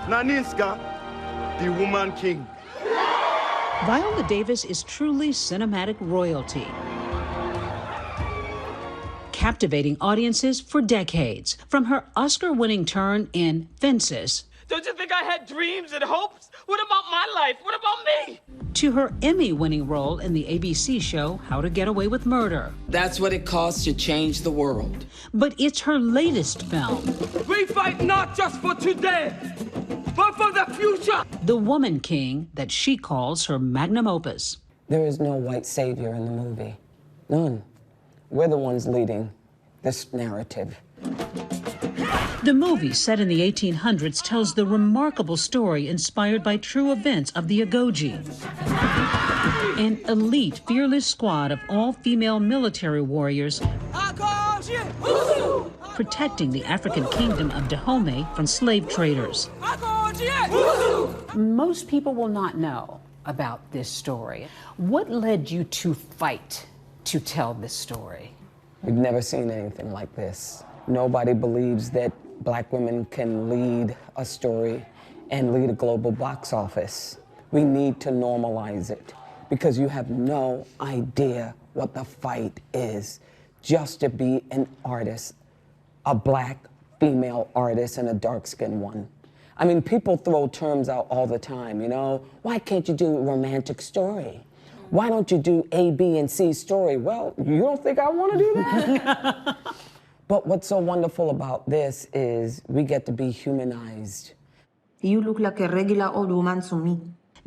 Naniska, the woman king. Viola Davis is truly cinematic royalty, captivating audiences for decades. From her Oscar-winning turn in Fences, don't you think I had dreams and hopes? What about my life? What about me? To her Emmy-winning role in the ABC show How to Get Away with Murder. That's what it costs to change the world. But it's her latest film. We fight not just for today, but for the future. The Woman King, that she calls her magnum opus. There is no white savior in the movie. None. We're the ones leading this narrative. The movie, set in the 1800s, tells the remarkable story inspired by true events of the Agojie, an elite, fearless squad of all-female military warriors protecting the African kingdom of Dahomey from slave traders. Most people will not know about this story. What led you to fight to tell this story? We've never seen anything like this. Nobody believes that Black women can lead a story and lead a global box office. We need to normalize it because you have no idea what the fight is just to be an artist, a Black female artist and a dark-skinned one. I mean, people throw terms out all the time, you know? Why can't you do a romantic story? Why don't you do A, B, and C story? Well, you don't think I want to do that? But what's so wonderful about this is we get to be humanized. You look like a regular old woman to me.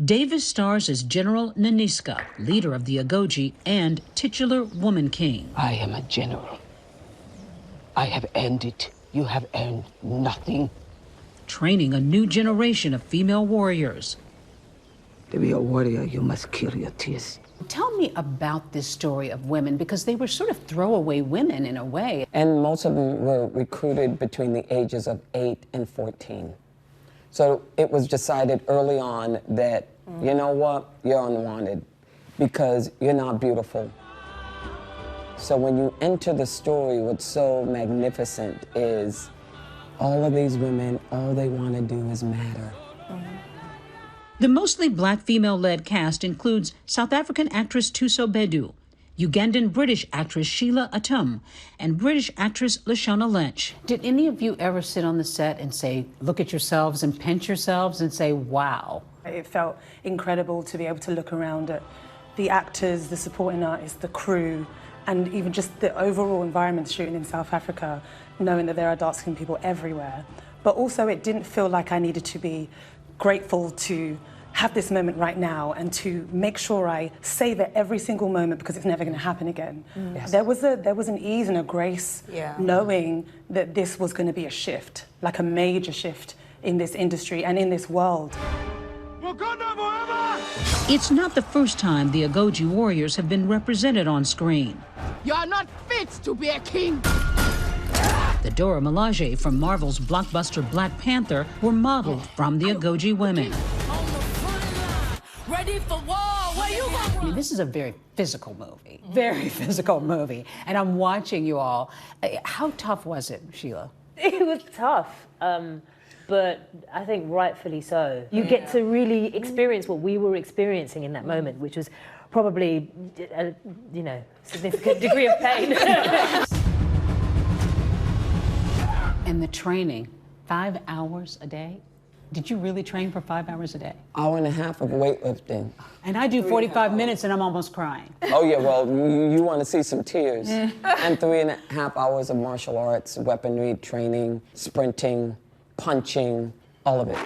Davis stars as General Naniska, leader of the Agojie and titular Woman King. I am a general. I have earned it. You have earned nothing. Training a new generation of female warriors. To be a warrior, you must kill your tears. Tell me about this story of women, because they were sort of throwaway women in a way. And most of them were recruited between the ages of 8 and 14. So it was decided early on that, you know what, you're unwanted because you're not beautiful. So when you enter the story, what's so magnificent is all of these women, all they want to do is matter. The mostly Black female-led cast includes South African actress Thuso Bedu, Ugandan-British actress Sheila Atum, and British actress Lashana Lynch. Did any of you ever sit on the set and say, look at yourselves and pinch yourselves and say, wow? It felt incredible to be able to look around at the actors, the supporting artists, the crew, and even just the overall environment shooting in South Africa, knowing that there are dark-skinned people everywhere. But also it didn't feel like I needed to be grateful to have this moment right now and to make sure I savor every single moment because it's never going to happen again. Yes. There was an ease and a grace knowing that this was going to be a shift, like a major shift in this industry and in this world. It's not the first time the Agojie warriors have been represented on screen. You are not fit to be a king. The Dora Milaje from Marvel's blockbuster Black Panther were modeled from the Agojie women. Ready for war. Where you going? I mean, this is a very physical movie, very physical movie. And I'm watching you all. How tough was it, Sheila? It was tough, but I think rightfully so. You get to really experience what we were experiencing in that moment, which was probably, a, significant degree of pain. And the training, 5 hours a day? Did you really train for 5 hours a day? Hour and a half of weightlifting. And I do 45 minutes and I'm almost crying. Oh yeah, well, you want to see some tears. And 3.5 hours of martial arts, weaponry, training, sprinting, punching, all of it.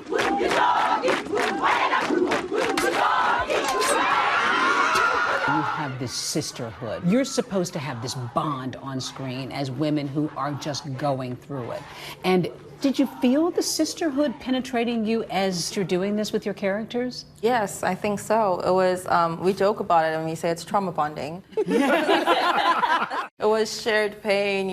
You have this sisterhood. You're supposed to have this bond on screen as women who are just going through it. And did you feel the sisterhood penetrating you as you're doing this with your characters? Yes, I think so. It was, we joke about it and we say it's trauma bonding. It was shared pain,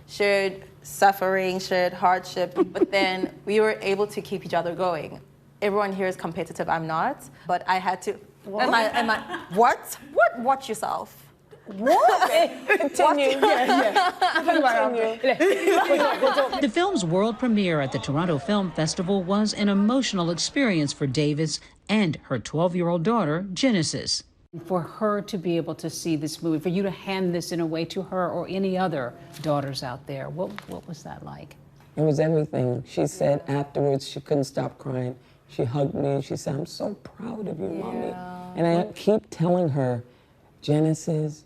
shared suffering, shared hardship, but then we were able to keep each other going. Everyone here is competitive, I'm not, but I had to, what? Watch yourself. What? Continue. The film's world premiere at the Toronto Film Festival was an emotional experience for Davis and her 12-year-old daughter, Genesis. For her to be able to see this movie, for you to hand this in a way to her or any other daughters out there, what was that like? It was everything. She said afterwards she couldn't stop crying. She hugged me and she said, "I'm so proud of you, Mommy." And I keep telling her, Genesis,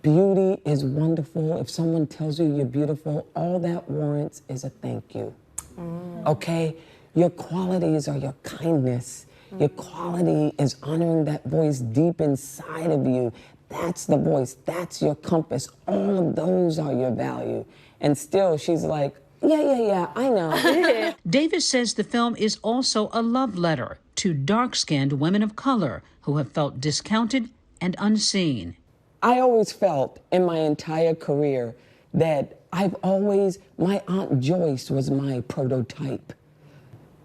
beauty is wonderful. If someone tells you you're beautiful, all that warrants is a thank you. Okay? Your qualities are your kindness. Your quality is honoring that voice deep inside of you. That's the voice. That's your compass. All of those are your value. And still, she's like, yeah, I know. Davis says the film is also a love letter to dark-skinned women of color who have felt discounted and unseen. I always felt in my entire career that my Aunt Joyce was my prototype.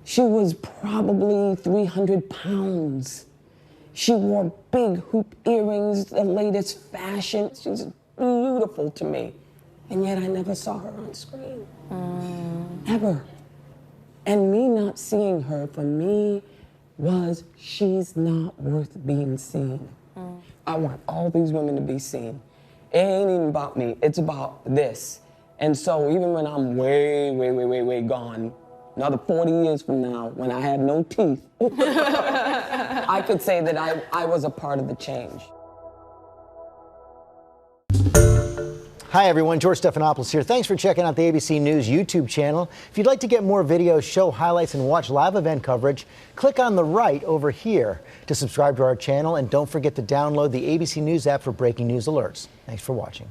She was probably 300 pounds. She wore big hoop earrings, the latest fashion. She's beautiful to me. And yet I never saw her on screen, ever. And me not seeing her, for me, was she's not worth being seen. I want all these women to be seen. It ain't even about me, it's about this. And so even when I'm way gone, another 40 years from now, when I have no teeth, I could say that I was a part of the change. Hi everyone, George Stephanopoulos here. Thanks for checking out the ABC News YouTube channel. If you'd like to get more videos, show highlights, and watch live event coverage, click on the right over here to subscribe to our channel, and don't forget to download the ABC News app for breaking news alerts. Thanks for watching.